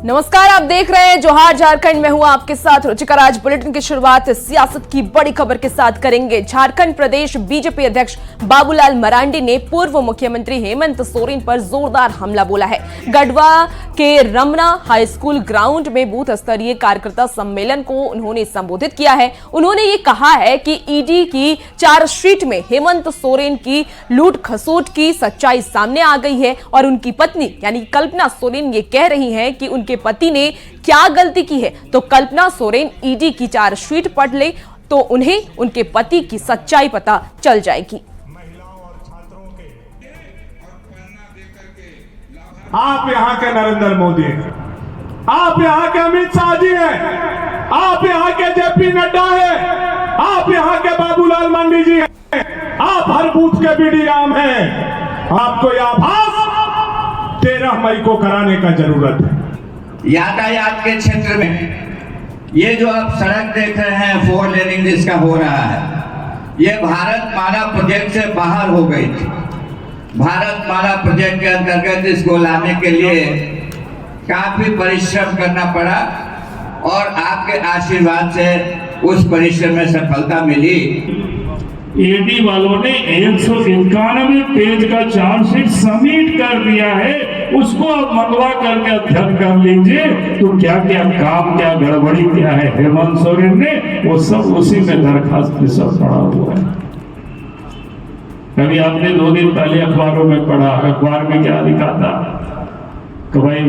नमस्कार, आप देख रहे हैं जोहार झारखंड में हूं आपके साथ रुचिका राज। बुलेटिन की शुरुआत सियासत की बड़ी खबर के साथ करेंगे। झारखंड प्रदेश बीजेपी अध्यक्ष बाबूलाल मरांडी ने पूर्व मुख्यमंत्री हेमंत सोरेन पर जोरदार हमला बोला है। गढ़वा के रमना हाई स्कूल ग्राउंड में बूथ स्तरीय कार्यकर्ता सम्मेलन को उन्होंने संबोधित किया है। उन्होंने ये कहा है कि ईडी की चार्जशीट में हेमंत सोरेन की लूट खसोट की सच्चाई सामने आ गई है और उनकी पत्नी यानी कल्पना सोरेन ये कह रही हैं कि उनके पति ने क्या गलती की है। तो कल्पना सोरेन ईडी की चार्जशीट पढ़ ले तो उन्हें उनके पति की सच्चाई पता चल जाएगी। आप यहाँ के नरेंद्र मोदी हैं, आप यहाँ के अमित शाह जी हैं, आप यहाँ के जेपी नड्डा हैं, आप यहाँ के बाबूलाल मंडी जी हैं, आप हर बूथ के बीडी राम हैं। आपको यह आभास 13 मई को कराने का जरूरत है। यातायात के क्षेत्र में ये जो आप सड़क देख रहे हैं 4 लेनिंग जिसका हो रहा है, ये भारत माला प्रोजेक्ट से बाहर हो गई थी। भारत माला प्रोजेक्ट के अंतर्गत इसको लाने के लिए काफी परिश्रम करना पड़ा और आपके आशीर्वाद से उस परिश्रम में सफलता मिली। ईडी वालों ने 191 पेज का चार्जशीट सबमिट कर दिया है, उसको आप मंगवा करके अध्ययन कर लीजिए तो क्या क्या काम, क्या गड़बड़ी क्या है हेमंत सोरेन ने, वो सब उसी में दरखास्त में सब पड़ा हुआ है। कभी आपने 2 दिन पहले अखबारों में पढ़ा, अखबार में क्या लिखा था कि भाई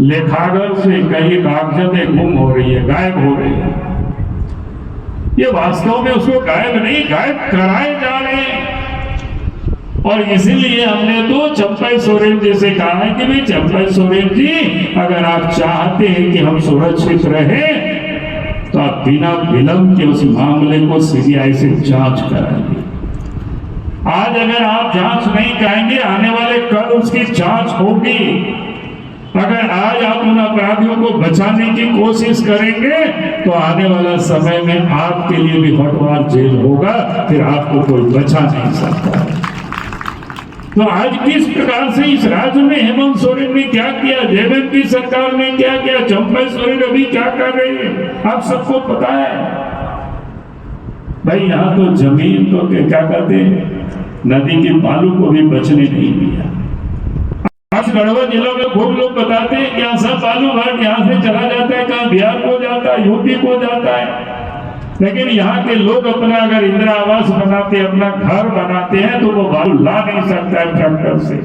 लेखागर से कई कागजातें गुम हो रही है, गायब हो रही है। ये वास्तव में उसको गायब नहीं, गायब कराए जा रहे हैं। और इसीलिए हमने तो चंपई सोरेन जी से कहा है कि भाई चंपई सोरेन जी, अगर आप चाहते हैं कि हम सुरक्षित रहे तो आप बिना विलंब के उस मामले को सीबीआई से जांच कराइए। आज अगर आप जांच नहीं कराएंगे, आने वाले कल उसकी जांच होगी। अगर आज आप उन अपराधियों को बचाने की कोशिश करेंगे तो आने वाला समय में आपके लिए भी हटवार जेल होगा, फिर आपको कोई बचा नहीं सकता। तो आज किस प्रकार से इस राज्य में हेमंत सोरेन ने क्या किया, जेएमएम की सरकार ने क्या किया, चंपई सोरेन अभी क्या कर रहे हैं, आप सबको पता है। भाई यहाँ तो जमीन तो क्या कहते हैं, नदी के बालू को भी बचने नहीं दिया। आज गढ़वा जिला में खूब लोग बताते हैं कि सब बालू घाट यहाँ से चला जाता है, कहाँ बिहार को जाता है, यूपी को जाता है। लेकिन यहाँ के लोग अपना अगर इंदिरा आवास बनाते, अपना घर बनाते हैं तो वो बालू ला नहीं सकता है ट्रैक्टर से।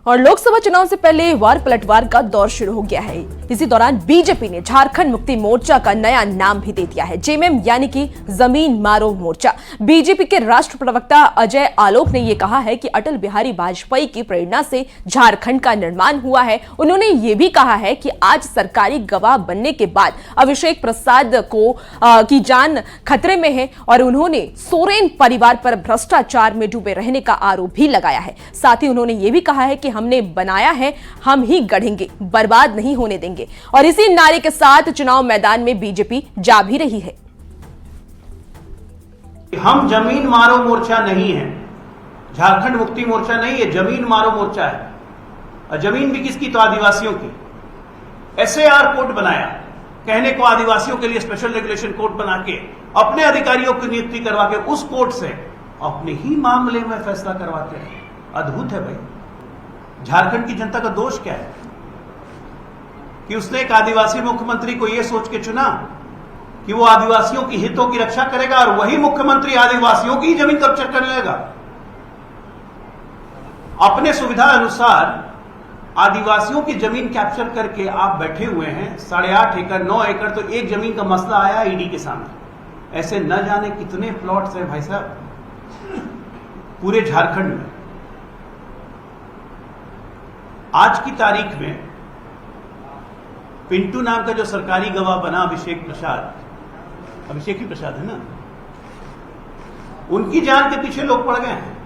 और लोकसभा चुनाव से पहले वार पलटवार का दौर शुरू हो गया है। इसी दौरान बीजेपी ने झारखंड मुक्ति मोर्चा का नया नाम भी दे दिया है, जेएमएम यानी कि जमीन मारो मोर्चा। बीजेपी के राष्ट्र प्रवक्ता अजय आलोक ने यह कहा है कि अटल बिहारी वाजपेयी की प्रेरणा से झारखंड का निर्माण हुआ है। उन्होंने ये भी कहा है कि आज सरकारी गवाह बनने के बाद अभिषेक प्रसाद की जान खतरे में है और उन्होंने सोरेन परिवार पर भ्रष्टाचार में डूबे रहने का आरोप भी लगाया है। साथ ही उन्होंने ये भी कहा है कि हमने बनाया है, हम ही गढ़ेंगे, बर्बाद नहीं होने देंगे। और इसी नारे के साथ चुनाव मैदान में बीजेपी जा भी रही है। हम जमीन मारो मोर्चा नहीं है, झारखंड मुक्ति मोर्चा नहीं है, जमीन मारो मोर्चा है। और जमीन भी किसकी, तो आदिवासियों की। एसएआर कोड बनाया, कहने को आदिवासियों के लिए स्पेशल रेगुलेशन कोड बना के अपने अधिकारियों की नियुक्ति करवा के उस कोर्ट से अपने ही मामले में फैसला करवाते हैं। अद्भुत है भाई। झारखंड की जनता का दोष क्या है कि उसने एक आदिवासी मुख्यमंत्री को यह सोच के चुना कि वो आदिवासियों की हितों की रक्षा करेगा और वही मुख्यमंत्री आदिवासियों की जमीन कब्जा करने लगेगा। अपने सुविधा अनुसार आदिवासियों की जमीन कैप्चर करके आप बैठे हुए हैं। 8.5 एकड़ 9 एकड़ तो एक जमीन का मसला आया ईडी के सामने। ऐसे न जाने कितने प्लॉट्स हैं भाई साहब पूरे झारखंड में। आज की तारीख में पिंटू नाम का जो सरकारी गवाह बना अभिषेक ही प्रसाद है ना, उनकी जान के पीछे लोग पड़ गए हैं।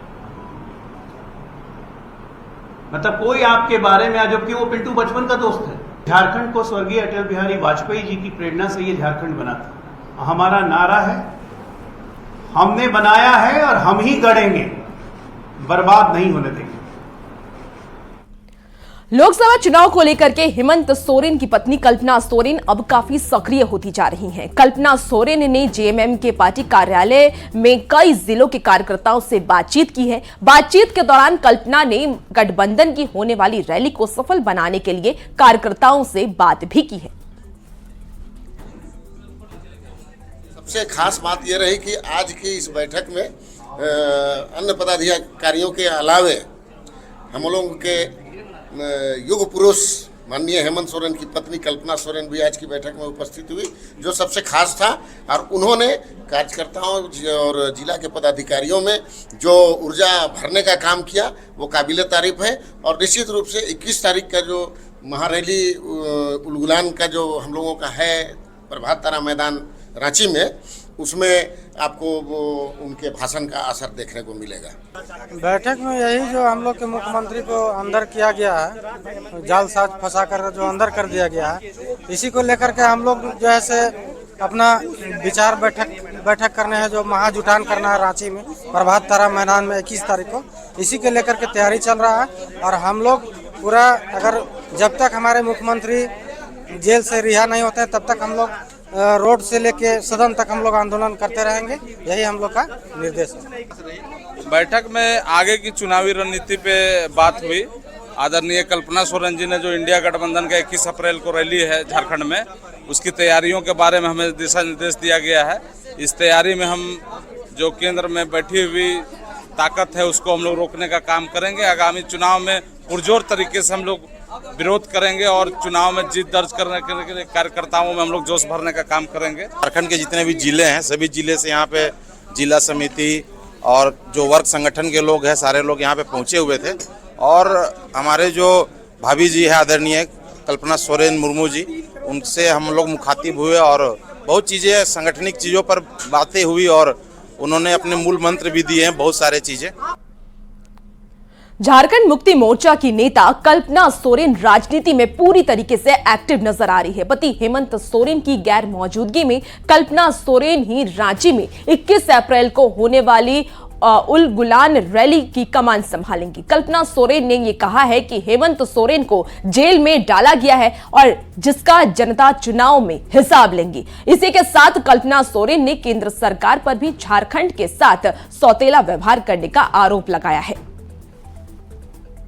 मतलब कोई आपके बारे में, जबकि वो पिंटू बचपन का दोस्त है। झारखंड को स्वर्गीय अटल बिहारी वाजपेयी जी की प्रेरणा से ये झारखंड बना था। हमारा नारा है, हमने बनाया है और हम ही गढ़ेंगे, बर्बाद नहीं होने देंगे। लोकसभा चुनाव को लेकर के हेमंत सोरेन की पत्नी कल्पना सोरेन अब काफी सक्रिय होती जा रही हैं। कल्पना सोरेन ने जेएमएम के पार्टी कार्यालय में कई जिलों के कार्यकर्ताओं से बातचीत की है। बातचीत के दौरान कल्पना ने गठबंधन की होने वाली रैली को सफल बनाने के लिए कार्यकर्ताओं से बात भी की है। सबसे खास बात यह रही कि आज की इस बैठक में अन्य पदाधिकारियों के अलावे हम लोगों के युग पुरुष माननीय हेमंत सोरेन की पत्नी कल्पना सोरेन भी आज की बैठक में उपस्थित हुई, जो सबसे खास था। और उन्होंने कार्यकर्ताओं और जिला के पदाधिकारियों में जो ऊर्जा भरने का काम किया वो काबिल तारीफ है। और निश्चित रूप से 21 तारीख का जो महारैली उलगुलान का जो हम लोगों का है प्रभात तारा मैदान रांची में, उसमें आपको वो उनके भाषण का असर देखने को मिलेगा। बैठक में यही जो हम लोग के मुख्यमंत्री को अंदर किया गया है, जाल साज फंसा कर जो अंदर कर दिया गया है, इसी को लेकर के हम लोग जो है से अपना विचार बैठक करने हैं, जो महाजुटान करना है रांची में प्रभात तारा मैदान में 21 तारीख को। इसी के लेकर के तैयारी चल रहा है। और हम लोग पूरा अगर जब तक हमारे मुख्यमंत्री जेल से रिहा नहीं होते हैं तब तक हम लोग रोड से लेके सदन तक हम लोग आंदोलन करते रहेंगे। यही हम लोग का निर्देश है। बैठक में आगे की चुनावी रणनीति पे बात हुई। आदरणीय कल्पना सोरेन जी ने जो इंडिया गठबंधन का 21 अप्रैल को रैली है झारखंड में, उसकी तैयारियों के बारे में हमें दिशा निर्देश दिया गया है। इस तैयारी में हम जो केंद्र में बैठी हुई ताकत है उसको हम लोग रोकने का काम करेंगे। आगामी चुनाव में पुरजोर तरीके से हम लोग विरोध करेंगे और चुनाव में जीत दर्ज करने के लिए कार्यकर्ताओं में हम लोग जोश भरने का काम करेंगे। झारखंड के जितने भी जिले हैं सभी जिले से यहाँ पे जिला समिति और जो वर्ग संगठन के लोग हैं सारे लोग यहाँ पे पहुँचे हुए थे। और हमारे जो भाभी जी है आदरणीय कल्पना सोरेन मुर्मू जी, उनसे हम लोग मुखातिब हुए और बहुत चीज़ें संगठनिक चीज़ों पर बातें हुई और उन्होंने अपने मूल मंत्र भी दिए हैं, बहुत सारे चीज़ें। झारखंड मुक्ति मोर्चा की नेता कल्पना सोरेन राजनीति में पूरी तरीके से एक्टिव नजर आ रही है। पति हेमंत सोरेन की गैर मौजूदगी में कल्पना सोरेन ही रांची में 21 अप्रैल को होने वाली उलगुलान रैली की कमान संभालेंगी। कल्पना सोरेन ने यह कहा है कि हेमंत सोरेन को जेल में डाला गया है और जिसका जनता चुनाव में हिसाब लेंगी। इसी के साथ कल्पना सोरेन ने केंद्र सरकार पर भी झारखंड के साथ सौतेला व्यवहार करने का आरोप लगाया है।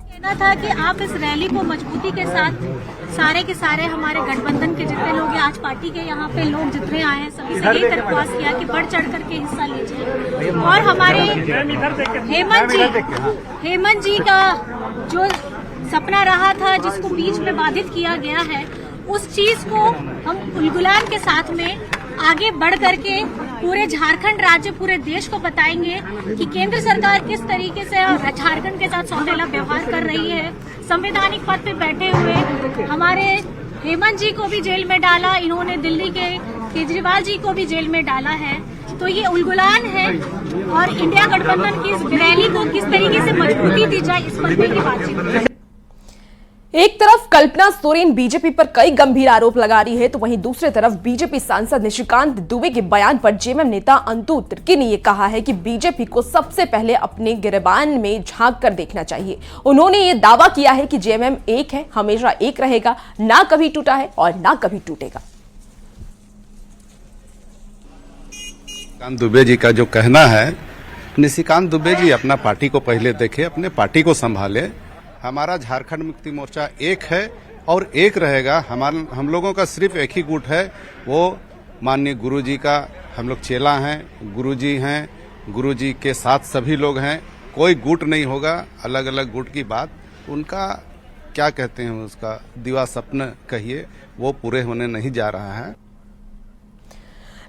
कहना था कि आप इस रैली को मजबूती के साथ सारे के सारे हमारे गठबंधन के जितने लोग हैं, आज पार्टी के यहाँ पे लोग जितने आए हैं सभी से यही दरख्वास्त किया कि बढ़ चढ़ करके हिस्सा लीजिए। और हमारे हेमंत जी का जो सपना रहा था जिसको बीच में बाधित किया गया है, उस चीज को हम उलगुलान के साथ में आगे बढ़ करके पूरे झारखंड राज्य पूरे देश को बताएंगे कि केंद्र सरकार किस तरीके से झारखंड के साथ सौतेला व्यवहार कर रही है। संवैधानिक पद पे बैठे हुए हमारे हेमंत जी को भी जेल में डाला, इन्होंने दिल्ली के केजरीवाल जी को भी जेल में डाला है। तो ये उलगुलान है और इंडिया गठबंधन की इस रैली को किस तरीके से मजबूती दी जाए इस पर की बातचीत। एक तरफ कल्पना सोरेन बीजेपी पर कई गंभीर आरोप लगा रही है, तो वहीं दूसरी तरफ बीजेपी सांसद निशिकांत दुबे के बयान पर जेएमएम नेता अंतु तिर्की ने यह कहा है कि बीजेपी को सबसे पहले अपने गिरबान में झांक कर देखना चाहिए। उन्होंने ये दावा किया है कि जेएमएम एक है, हमेशा एक रहेगा, ना कभी टूटा है और ना कभी टूटेगा। निशिकांत दुबे जी का जो कहना है, निशिकांत दुबे जी अपना पार्टी को पहले देखे, अपने पार्टी को संभाले। हमारा झारखंड मुक्ति मोर्चा एक है और एक रहेगा। हम लोगों का सिर्फ एक ही गुट है, वो माननीय गुरुजी का हम लोग चेला हैं, गुरुजी हैं, गुरुजी के साथ सभी लोग हैं। कोई गुट नहीं होगा, अलग अलग गुट की बात उनका क्या कहते हैं, उसका दिवा सपना कहिए, वो पूरे होने नहीं जा रहा है।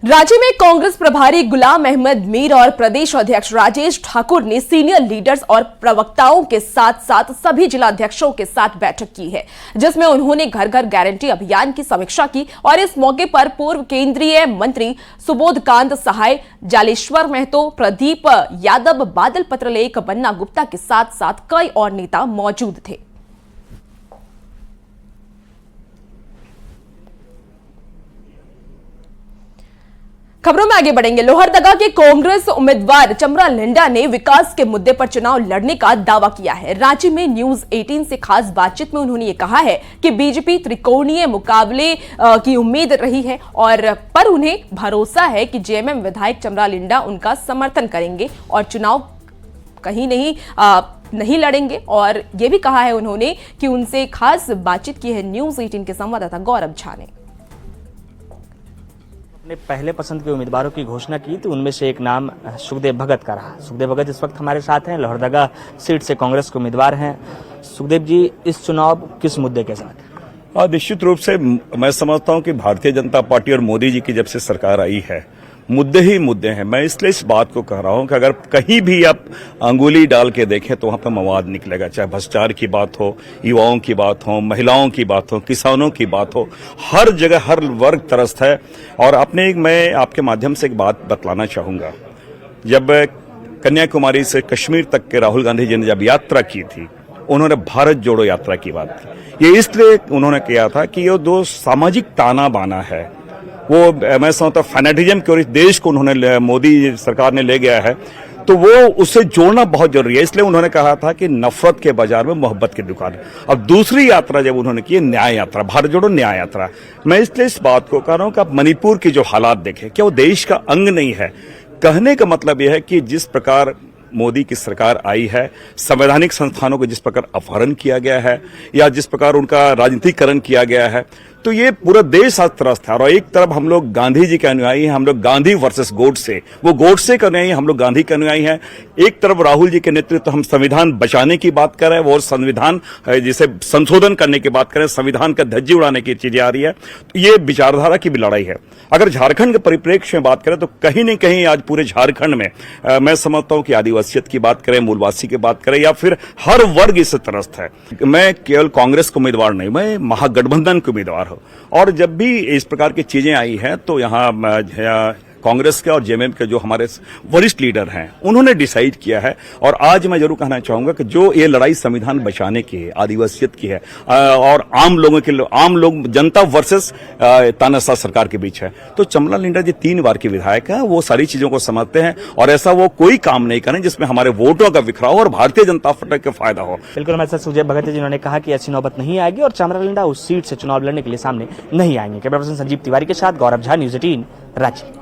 राज्य में कांग्रेस प्रभारी गुलाम अहमद मीर और प्रदेश अध्यक्ष राजेश ठाकुर ने सीनियर लीडर्स और प्रवक्ताओं के साथ साथ सभी जिलाध्यक्षों के साथ बैठक की है, जिसमें उन्होंने घर घर गारंटी अभियान की समीक्षा की। और इस मौके पर पूर्व केंद्रीय मंत्री सुबोधकांत सहाय, जालेश्वर महतो, प्रदीप यादव, बादल पत्रलेख, बन्ना गुप्ता के साथ साथ कई और नेता मौजूद थे। खबरों में आगे बढ़ेंगे। लोहरदगा के कांग्रेस उम्मीदवार चमरा लिंडा ने विकास के मुद्दे पर चुनाव लड़ने का दावा किया है। रांची में न्यूज 18 से खास बातचीत में उन्होंने ये कहा है कि बीजेपी त्रिकोणीय मुकाबले की उम्मीद रही है और पर उन्हें भरोसा है कि जेएमएम विधायक चमरा लिंडा उनका समर्थन करेंगे और चुनाव कहीं नहीं लड़ेंगे। और ये भी कहा है उन्होंने कि उनसे खास बातचीत की है न्यूज 18 के संवाददाता गौरव झा ने। अपने पहले पसंद के उम्मीदवारों की घोषणा की तो उनमें से एक नाम सुखदेव भगत का रहा। सुखदेव भगत इस वक्त हमारे साथ हैं, लोहरदगा सीट से कांग्रेस के उम्मीदवार हैं। सुखदेव जी, इस चुनाव किस मुद्दे के साथ? निश्चित रूप से मैं समझता हूं कि भारतीय जनता पार्टी और मोदी जी की जब से सरकार आई है, मुद्दे ही मुद्दे हैं। मैं इसलिए इस बात को कह रहा हूं कि अगर कहीं भी आप अंगुली डाल के देखें तो वहां पर मवाद निकलेगा, चाहे भ्रष्टाचार की बात हो, युवाओं की बात हो, महिलाओं की बात हो, किसानों की बात हो, हर जगह हर वर्ग त्रस्त है। और मैं आपके माध्यम से एक बात बतलाना चाहूंगा। जब कन्याकुमारी से कश्मीर तक के राहुल गांधी जी ने जब यात्रा की थी, उन्होंने भारत जोड़ो यात्रा की बात की। ये इसलिए उन्होंने किया था कि ये दो सामाजिक ताना बाना है, वो मैं समझता हूं फैनेटिज्म की ओर इस देश को उन्होंने मोदी सरकार ने ले गया है, तो वो उससे जोड़ना बहुत जरूरी है। इसलिए उन्होंने कहा था कि नफरत के बाजार में मोहब्बत की दुकान। अब दूसरी यात्रा जब उन्होंने की, न्याय यात्रा, भारत जोड़ो न्याय यात्रा। मैं इसलिए इस बात को कह रहा हूं कि आप मणिपुर की जो हालात देखें, क्या वो देश का अंग नहीं है? कहने का मतलब यह है कि जिस प्रकार मोदी की सरकार आई है, संवैधानिक संस्थानों को जिस प्रकार अपहरण किया गया है या जिस प्रकार उनका राजनीतिकरण किया गया है, तो ये पूरा देश आज त्रस्त है। और एक तरफ हम लोग गांधी जी के अनुयायी हैं, हम लोग गांधी वर्सेस गोडसे, वो गोडसे के अनुयायी, हम लोग गांधी के अनुयायी हैं। एक तरफ राहुल जी के नेतृत्व हम संविधान बचाने की बात कर रहे हैं और संविधान जिसे संशोधन करने की बात करें, संविधान का धज्जी उड़ाने की चीजें आ रही है। तो ये विचारधारा की भी लड़ाई है। अगर झारखंड के परिप्रेक्ष्य में बात करें तो कहीं न कहीं आज पूरे झारखंड में मैं समझता हूं कि आदिवासियत की बात करें, मूलवासी की बात करें या फिर हर वर्ग इससे त्रस्त है। मैं केवल कांग्रेस का उम्मीदवार नहीं, मैं महागठबंधन के उम्मीदवार हूं। और जब भी इस प्रकार की चीजें आई हैं तो यहाँ कांग्रेस के और जेएमएम के जो हमारे वरिष्ठ लीडर हैं, उन्होंने डिसाइड किया है। और आज मैं जरूर कहना चाहूंगा कि जो ये लड़ाई संविधान बचाने की है, आदिवासियत की है और आम लोग जनता वर्सेस तानाशाह सरकार के बीच है, तो चमरा लिंडा जी 3 बार के विधायक हैं, वो सारी चीजों को समझते हैं और ऐसा वो कोई काम नहीं करें जिसमें हमारे वोटों का बिखराव और भारतीय जनता पार्टी का फायदा हो। बिल्कुल हमारे साथ सुखदेव भगत जी, जिन्होंने कहा कि ऐसी नौबत नहीं आएगी और चमरा लिंडा उस सीट से चुनाव लड़ने के लिए सामने नहीं आएंगे। कैमरा पर्सन संजीव तिवारी के साथ गौरव झा, न्यूज 18 रांची।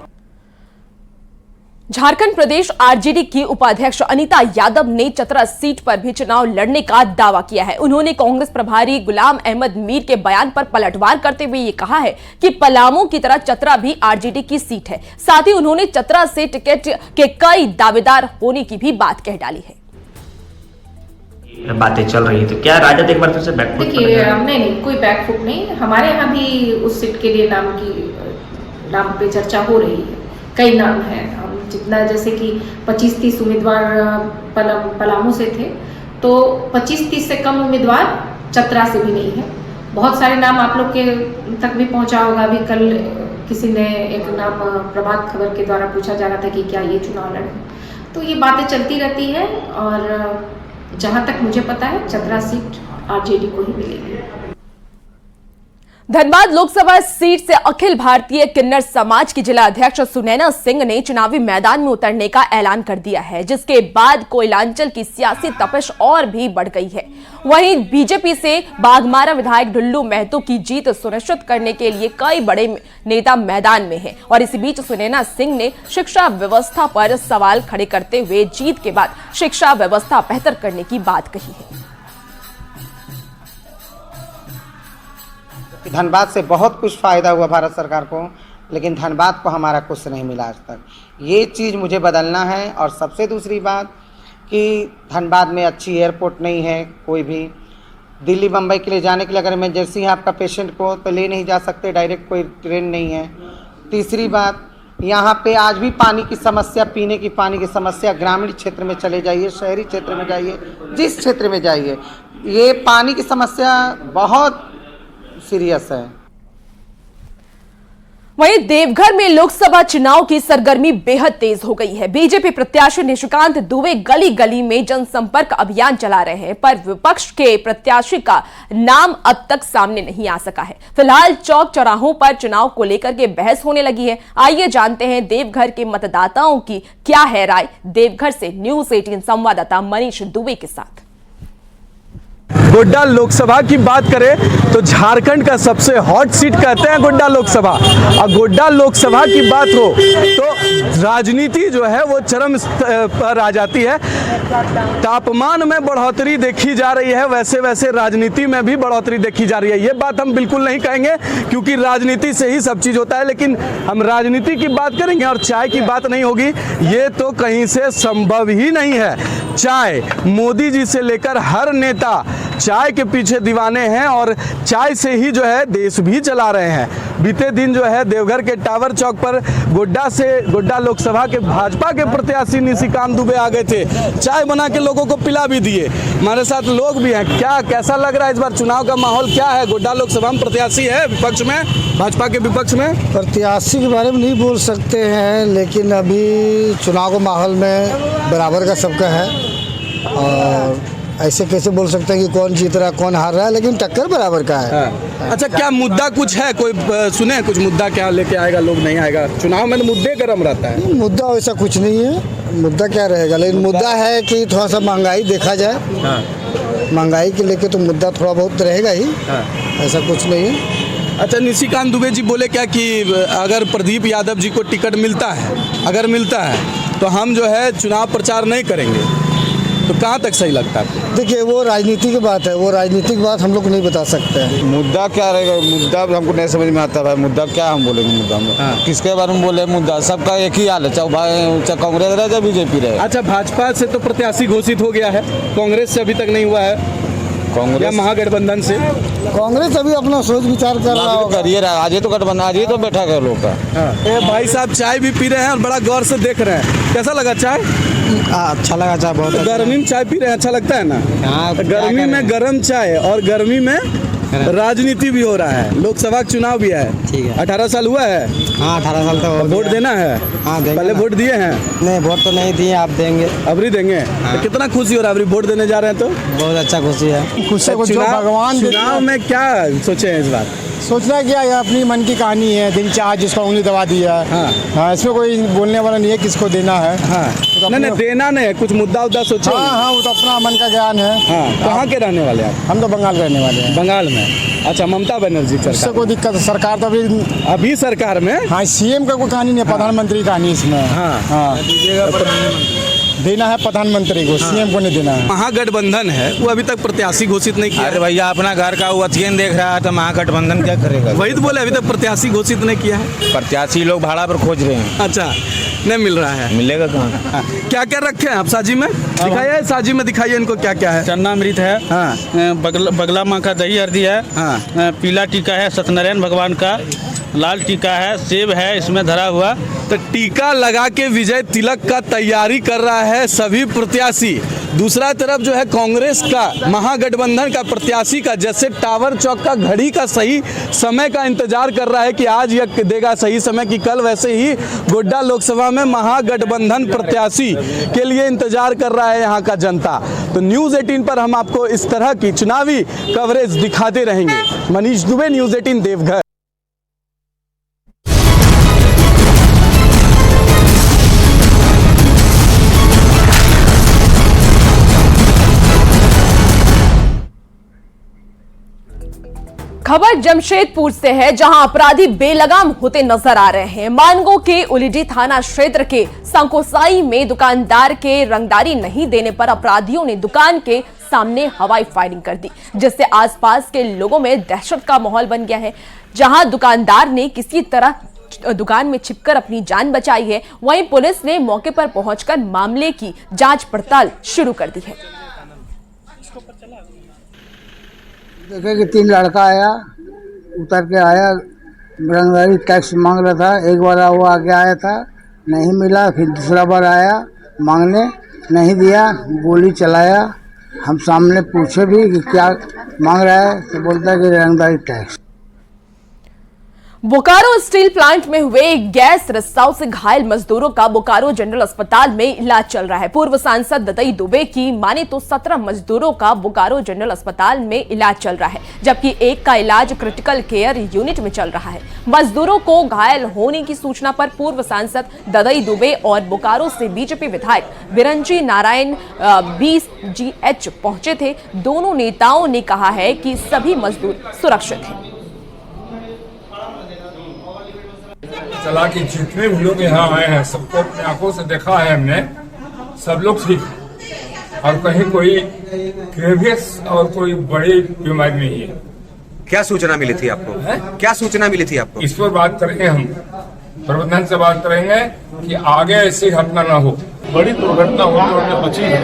झारखंड प्रदेश आरजेडी की उपाध्यक्ष अनीता यादव ने चतरा सीट पर भी चुनाव लड़ने का दावा किया है। उन्होंने कांग्रेस प्रभारी गुलाम अहमद मीर के बयान पर पलटवार करते हुए ये कहा है कि पलामू की तरह चतरा भी आरजेडी की सीट है। साथ ही उन्होंने चतरा से टिकट के कई दावेदार होने की भी बात कह डाली है। बातें चल रही तो क्या राजद एक बार फिर से बैकफुट? देखिए, नहीं, कोई बैकफुट नहीं। हमारे यहाँ भी उस सीट के लिए नाम पे चर्चा हो रही है। कई नाम हैं, जितना जैसे कि 25-30 उम्मीदवार पलामू से थे, तो 25-30 से कम उम्मीदवार चतरा से भी नहीं है। बहुत सारे नाम आप लोग के तक भी पहुंचा होगा। अभी कल किसी ने एक नाम प्रभात खबर के द्वारा पूछा जा रहा था कि क्या ये चुनाव लड़े। तो ये बातें चलती रहती है और जहां तक मुझे पता है चतरा सीट आरजेडी को ही मिलेगी। धनबाद लोकसभा सीट से अखिल भारतीय किन्नर समाज की जिला अध्यक्ष सुनैना सिंह ने चुनावी मैदान में उतरने का ऐलान कर दिया है, जिसके बाद कोयलांचल की सियासी तपिश और भी बढ़ गई है। वहीं बीजेपी से बाघमारा विधायक ढुल्लू महतो की जीत सुनिश्चित करने के लिए कई बड़े नेता मैदान में हैं और इसी बीच सुनैना सिंह ने शिक्षा व्यवस्था पर सवाल खड़े करते हुए जीत के बाद शिक्षा व्यवस्था बेहतर करने की बात कही है। धनबाद से बहुत कुछ फ़ायदा हुआ भारत सरकार को, लेकिन धनबाद को हमारा कुछ नहीं मिला आज तक। ये चीज़ मुझे बदलना है। और सबसे दूसरी बात कि धनबाद में अच्छी एयरपोर्ट नहीं है। कोई भी दिल्ली बम्बई के लिए जाने के लिए अगर इमरजेंसी है आपका पेशेंट को तो ले नहीं जा सकते, डायरेक्ट कोई ट्रेन नहीं है। तीसरी बात, यहाँ पे आज भी पानी की समस्या, पीने की पानी की समस्या, ग्रामीण क्षेत्र में चले जाइए, शहरी क्षेत्र में जाइए, जिस क्षेत्र में जाइए, ये पानी की समस्या बहुत सीरियस है। वहीं देवघर में लोकसभा चुनाव की सरगर्मी बेहद तेज हो गई है। बीजेपी प्रत्याशी निशिकांत दुबे गली गली में जनसंपर्क अभियान चला रहे हैं, पर विपक्ष के प्रत्याशी का नाम अब तक सामने नहीं आ सका है। फिलहाल चौक चौराहों पर चुनाव को लेकर के बहस होने लगी है। आइए जानते हैं देवघर के मतदाताओं की क्या है राय। देवघर से न्यूज़ 18 संवाददाता मनीष दुबे के साथ। गोड्डा लोकसभा की बात करें तो झारखंड का सबसे हॉट सीट कहते हैं गोड्डा लोकसभा। और गोड्डा लोकसभा की बात हो तो राजनीति जो है वो चरम पर आ जाती है। तापमान में बढ़ोतरी देखी जा रही है, वैसे वैसे राजनीति में भी बढ़ोतरी देखी जा रही है। ये बात हम बिल्कुल नहीं कहेंगे क्योंकि राजनीति से ही सब चीज़ होता है, लेकिन हम राजनीति की बात करेंगे और चाय की बात नहीं होगी, ये तो कहीं से संभव ही नहीं है। चाय, मोदी जी से लेकर हर नेता चाय के पीछे दीवाने हैं और चाय से ही जो है देश भी चला रहे हैं। बीते दिन जो है देवघर के टावर चौक पर गोड्डा लोकसभा के भाजपा के प्रत्याशी निशिकांत दुबे आ गए थे, चाय बना के लोगों को पिला भी दिए। हमारे साथ लोग भी हैं। कैसा लग रहा है इस बार चुनाव का माहौल क्या है? गोड्डा लोकसभा में प्रत्याशी है विपक्ष में, भाजपा के विपक्ष में। प्रत्याशी के बारे में नहीं बोल सकते हैं, लेकिन अभी चुनाव के माहौल में बराबर का सबका है और ऐसे कैसे बोल सकते हैं कि कौन जीत रहा है कौन हार रहा है, लेकिन टक्कर बराबर का है। अच्छा, क्या मुद्दा कुछ है? कोई सुने कुछ मुद्दा क्या लेके आएगा, लोग नहीं आएगा? चुनाव में तो मुद्दे गर्म रहता है। मुद्दा वैसा कुछ नहीं है, मुद्दा क्या रहेगा, लेकिन मुद्दा है कि थोड़ा सा महंगाई देखा जाए। महंगाई के लेके तो मुद्दा थोड़ा बहुत रहेगा ही, ऐसा कुछ नहीं है। अच्छा, निशिकांत दुबे जी बोले क्या कि अगर प्रदीप यादव जी को टिकट मिलता है, अगर मिलता है तो हम जो है चुनाव प्रचार नहीं करेंगे, तो कहाँ तक सही लगता है? देखिए, वो राजनीति की बात है, वो राजनीतिक बात हम लोग नहीं बता सकते हैं। मुद्दा क्या रहेगा, मुद्दा हमको नहीं समझ में आता है। मुद्दा क्या हम बोलेंगे? मुद्दा में किसके बारे में बोले? मुद्दा सबका एक ही हाल है, चाहे कांग्रेस रहे चाहे बीजेपी रहे। अच्छा, भाजपा से तो प्रत्याशी घोषित हो गया है, कांग्रेस से अभी तक नहीं हुआ है, कांग्रेस महागठबंधन से। कांग्रेस अभी अपना सोच विचार कर रहा है, करिए रहा। आज ही तो गठबंधन, आज ही तो बैठा है लोग का। भाई साहब चाय भी पी रहे हैं और बड़ा गौर से देख रहे हैं। कैसा लगा चाय? अच्छा लगा चाय बहुत। गर्मी में चाय पी रहे हैं, अच्छा लगता है ना? गर्मी में गर्म चाय और गर्मी में राजनीति भी हो रहा है, लोकसभा चुनाव भी है। ठीक है। 18 साल हुआ है? हाँ, 18 साल तक वोट देना है। हाँ, पहले वोट दिए हैं? नहीं, वोट तो नहीं दिए, आप देंगे? अबरी देंगे। तो कितना खुशी हो रहा है अबरी वोट देने जा रहे हैं तो? बहुत अच्छा खुशी है। भगवान चुनाव में क्या सोचे हैं इस बार? सोचना क्या है, अपनी मन की कहानी है। दिन चाह जिसको उंगली दबा दिया है। हाँ, इसमें कोई बोलने वाला नहीं है किसको देना है। हाँ, तो नहीं देना नहीं है, कुछ मुद्दा उद्दा सोचे। हाँ, वो तो अपना मन का ज्ञान है। हाँ, कहाँ के रहने वाले हैं? हम तो बंगाल रहने वाले हैं। बंगाल में? अच्छा, ममता बनर्जी सरकार, कोई दिक्कत? सरकार तो अभी सरकार में। हाँ, सीएम का कोई कहानी नहीं है, प्रधानमंत्री कहानी इसमें। हाँ, देना है प्रधानमंत्री को, सीएम को नहीं देना है। महागठबंधन है, वो अभी तक प्रत्याशी घोषित नहीं किया। अरे भैया, अपना घर का अध्ययन देख रहा है तो महागठबंधन क्या करेगा? वही तो बोले, अभी तक प्रत्याशी घोषित नहीं किया है। प्रत्याशी लोग भाड़ा पर खोज रहे हैं। अच्छा, नहीं मिल रहा है। मिलेगा कहाँ? क्या क्या रखे हैं आप साजी में? दिखाइए, साजी में दिखाइए इनको क्या क्या है। चन्नामृत है। हाँ। बगला माँ का दही हल्दी है। हाँ। पीला टीका है सत्यनारायण भगवान का, लाल टीका है, सेब है इसमें धरा हुआ। तो टीका लगा के विजय तिलक का तैयारी कर रहा है सभी प्रत्याशी। दूसरा तरफ जो है कांग्रेस का, महागठबंधन का प्रत्याशी का जैसे टावर चौक का घड़ी का सही समय का इंतजार कर रहा है कि आज यह देगा सही समय की कल, वैसे ही गोड्डा लोकसभा में महागठबंधन प्रत्याशी के लिए इंतजार कर रहा है यहाँ का जनता। तो न्यूज़ 18 पर हम आपको इस तरह की चुनावी कवरेज दिखाते रहेंगे। मनीष दुबे, न्यूज़ 18 देवघर। खबर जमशेदपुर से है, जहां अपराधी बेलगाम होते नजर आ रहे हैं। मानगो के उलिडी थाना क्षेत्र के संकोसाई में दुकानदार के रंगदारी नहीं देने पर अपराधियों ने दुकान के सामने हवाई फायरिंग कर दी, जिससे आसपास के लोगों में दहशत का माहौल बन गया है। जहां दुकानदार ने किसी तरह दुकान में छिपकर अपनी जान बचाई है, वहीं पुलिस ने मौके पर पहुंचकर मामले की जांच पड़ताल शुरू कर दी है। देखे कि 3 लड़का आया, उतर के आया, रंगदारी टैक्स मांग रहा था। एक बार वो आगे आया था, नहीं मिला, फिर दूसरा बार आया मांगने, नहीं दिया, गोली चलाया। हम सामने पूछे भी कि क्या मांग रहा है, तो बोलता है कि रंगदारी टैक्स। बोकारो स्टील प्लांट में हुए गैस रिसाव से घायल मजदूरों का बोकारो जनरल अस्पताल में इलाज चल रहा है। पूर्व सांसद ददई दुबे की माने तो 17 मजदूरों का बोकारो जनरल अस्पताल में इलाज चल रहा है, जबकि एक का इलाज क्रिटिकल केयर यूनिट में चल रहा है। मजदूरों को घायल होने की सूचना पर पूर्व सांसद ददई दुबे और बोकारो से बीजेपी विधायक बिरंजी नारायण BGH पहुंचे थे। दोनों नेताओं ने कहा है कि सभी मजदूर सुरक्षित हैं। चला कि जितने भी लोग यहाँ आए हैं सबको अपने आंखों से देखा है हमने, सब लोग ठीक है और कहीं कोई ग्रेवियस और कोई बड़ी बीमारी नहीं है। क्या सूचना मिली थी आपको? क्या सूचना मिली थी आपको? इस पर बात करेंगे, हम प्रबंधन से बात करेंगे कि आगे ऐसी घटना न हो। बड़ी दुर्घटना होने में बची है।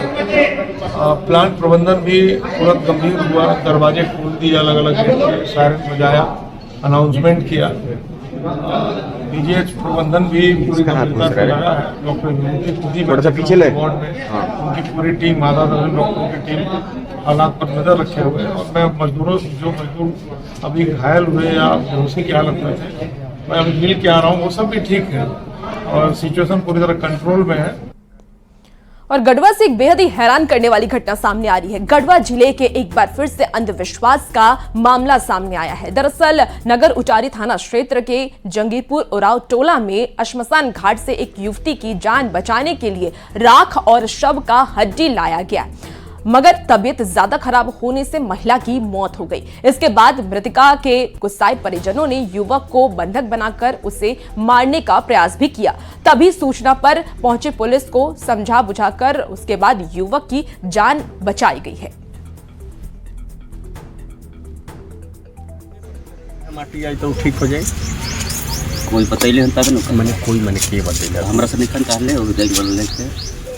प्लांट प्रबंधन भी तुरंत गंभीर हुआ, दरवाजे खोल दिए, अलग अलग सायरन बजाया, अनाउंसमेंट किया। BGH प्रबंधन भी पूरी गंभीरता से लगा है। डॉक्टर पीछे ले वार्ड में उनकी पूरी टीम, आधा दर्जन डॉक्टरों की टीम हालात पर नजर रखे हुए। और मैं जो मजदूर अभी घायल हुए या बेहोशी की हालत में थे, मैं अभी मिल के आ रहा हूँ, वो सब भी ठीक है और सिचुएशन पूरी तरह कंट्रोल में है। और गढ़वा से एक बेहद ही हैरान करने वाली घटना सामने आ रही है। गढ़वा जिले के एक बार फिर से अंधविश्वास का मामला सामने आया है। दरअसल नगर उचारी थाना क्षेत्र के जंगीरपुर उराव टोला में श्मशान घाट से एक युवती की जान बचाने के लिए राख और शव का हड्डी लाया गया, मगर तबीयत ज्यादा खराब होने से महिला की मौत हो गई। इसके बाद मृतका के गुस्साए परिजनों ने युवक को बंधक बनाकर उसे मारने का प्रयास भी किया। तभी सूचना पर पहुंचे पुलिस को समझा बुझाकर उसके बाद युवक की जान बचाई गई है। माटी आई तो ठीक हो जाए, कोई बतैले हन तब न मैंने कोई मैंने के बतैले हमरा से निकन कहले और जाई बोलले से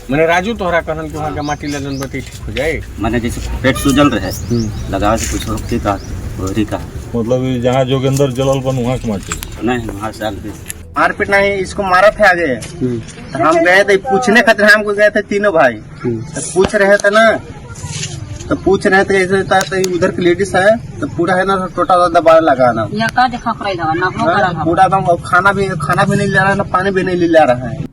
मैंने राजू तोहरा कहन कि वहां के माटी लेलन बती ठीक हो जाए। माने जैसे पेट सूजल रहे लगावे से कुछ होती का होरी का मतलब जहां जोगेंद्र जलाल बन वहां के माटी नहीं, वहां से आगे मारपीट नहीं, इसको मारा था आगे। तो हम गए थे पूछने खातिर, हमको गए थे तीनों भाई, तो पूछ रहे थे ना, तो पूछ रहे थे ऐसे तो उधर की लेडीज है तो पूरा है ना टोटा दबा लगाना पूरा एकदम, खाना भी नहीं ले रहा है ना पानी भी नहीं ले रहा है।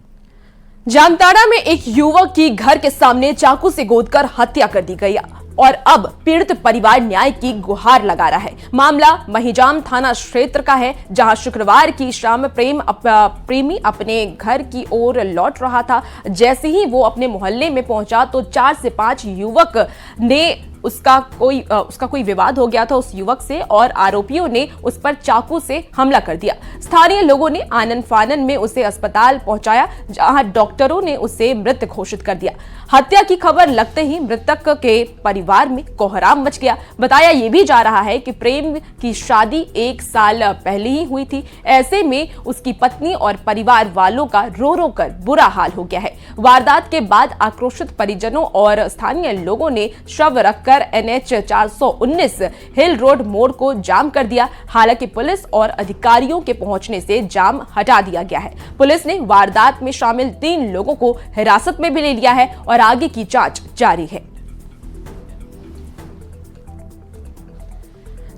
जामताड़ा में एक युवक की घर के सामने चाकू से गोदकर हत्या कर दी गई और अब पीड़ित परिवार न्याय की गुहार लगा रहा है। मामला महिजाम थाना क्षेत्र का है, जहां शुक्रवार की शाम प्रेमी अपने घर की ओर लौट रहा था। जैसे ही वो अपने मोहल्ले में पहुंचा तो 4 से 5 युवक ने उसका कोई विवाद हो गया था उस युवक से और आरोपियों ने उस पर चाकू से हमला कर दिया। स्थानीय लोगों ने आनन फानन में उसे अस्पताल पहुंचाया, जहां डॉक्टरों ने उसे मृत घोषित कर दिया। हत्या की खबर लगते ही मृतक के परिवार में कोहराम मच गया। बताया ये भी जा रहा है कि प्रेम की शादी 1 साल पहले ही हुई थी। ऐसे में उसकी पत्नी और परिवार वालों का रो रो कर बुरा हाल हो गया है। वारदात के बाद आक्रोशित परिजनों और स्थानीय लोगों ने शव रखकर NH 419 हिल रोड मोड़ को जाम कर दिया। हालांकि पुलिस और अधिकारियों के पहुंचने से जाम हटा दिया गया है। पुलिस ने वारदात में शामिल 3 लोगों को हिरासत में भी ले लिया है और आगे की जांच जारी है।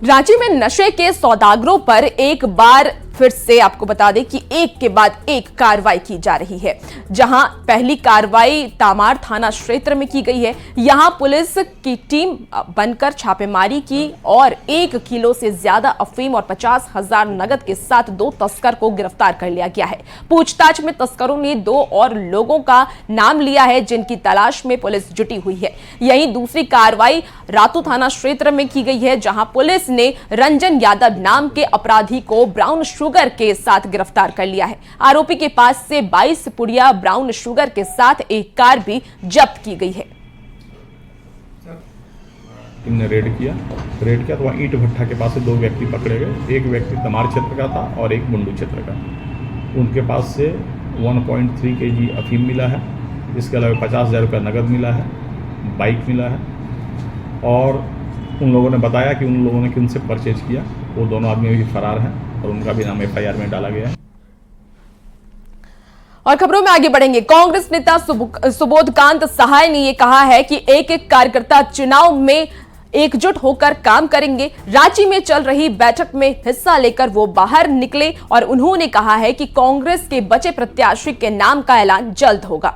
रांची में नशे के सौदागरों पर एक बार फिर से आपको बता दें कि एक के बाद एक कार्रवाई की जा रही है। जहां पहली कार्रवाई तामार थाना क्षेत्र में की गई है। यहां पुलिस की टीम बनकर छापेमारी की और 1 किलो से ज्यादा अफीम और 50,000 नगद के साथ 2 तस्कर को गिरफ्तार कर लिया गया है। पूछताछ में तस्करों ने 2 और लोगों का नाम लिया है, जिनकी तलाश में पुलिस जुटी हुई है। यहीं दूसरी कार्रवाई रातू थाना क्षेत्र में की गई है, जहां पुलिस ने रंजन यादव नाम के अपराधी को ब्राउन शुगर के साथ गिरफ्तार कर लिया है। आरोपी के पास से 22 पुड़िया ब्राउन शुगर के साथ एक कार भी जब्त की गई है। टीम ने रेड किया तो वहाँ ईंट भट्ठा के पास से 2 व्यक्ति पकड़े गए। एक व्यक्ति तमार क्षेत्र का था और एक मुंडू क्षेत्र का। उनके पास से 1.3 kg अफीम मिला है। इसके अलावा 50,000 रुपया नगद मिला है, बाइक मिला है और उन लोगों ने बताया कि उन लोगों ने किनसे परचेज किया। वो दोनों आदमी भी फरार हैं और उनका भी नाम FIR में डाला गया है। और खबरों में आगे बढ़ेंगे। कांग्रेस नेता सुबोधकांत सहाय ने यह कहा है कि एक कार्यकर्ता चुनाव में एकजुट होकर काम करेंगे। रांची में चल रही बैठक में हिस्सा लेकर वो बाहर निकले और उन्होंने कहा है कि कांग्रेस के बचे प्रत्याशी के नाम का ऐलान जल्द होगा।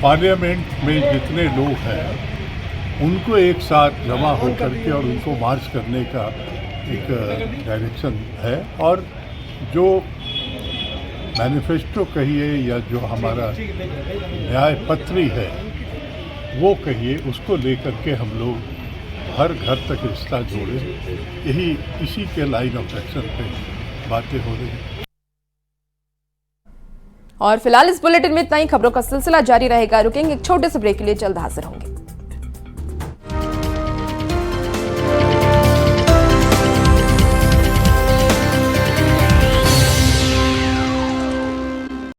पार्लियामेंट में जितने लोग हैं उनको एक साथ जमा होकर के और उनको मार्च करने का एक डायरेक्शन है, और जो मैनिफेस्टो कहिए या जो हमारा न्याय पत्री है वो कहिए, उसको लेकर के हम लोग हर घर तक रिश्ता जोड़े, यही इसी के लाइन ऑफ एक्शन पे बातें हो रही हैं। और फिलहाल इस बुलेटिन में इतना ही। खबरों का सिलसिला जारी रहेगा। रुकेंगे एक छोटे से ब्रेक के लिए, जल्द हाजिर होंगे।